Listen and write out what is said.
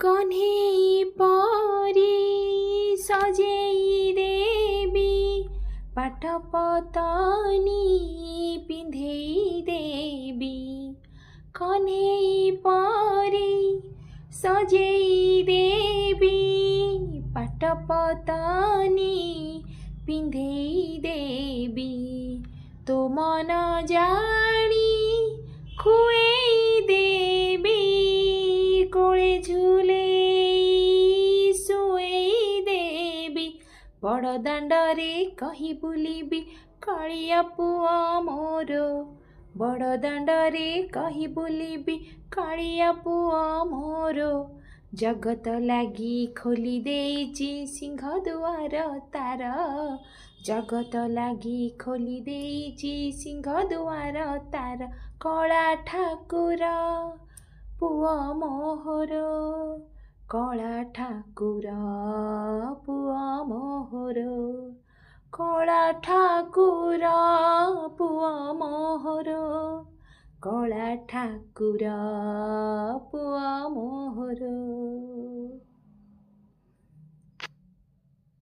कन्हेई परी सजेई देवी पाठ पतनी पिंधेई देवी कन्हेई परी सजेई देवी पाठ पतनी पिंधेई देवी तो मन जानी खुएई देवी कोले झूले सुएई देवी बड़ दांडरे कही बुलिबी कालिया पुआ मोर बड़ दांडरे कही बुलिबी कालिया पुआ मोर जगत लागी खोली देइची सिंह दुआर तार जगत लागी खोली देइची सिंह दुआर तार कला ठाकुर पुआ मोहर कला ठाकुर पुआ मोहर कला ठाकुर पुआ मोहर कला ठाकुर पुआ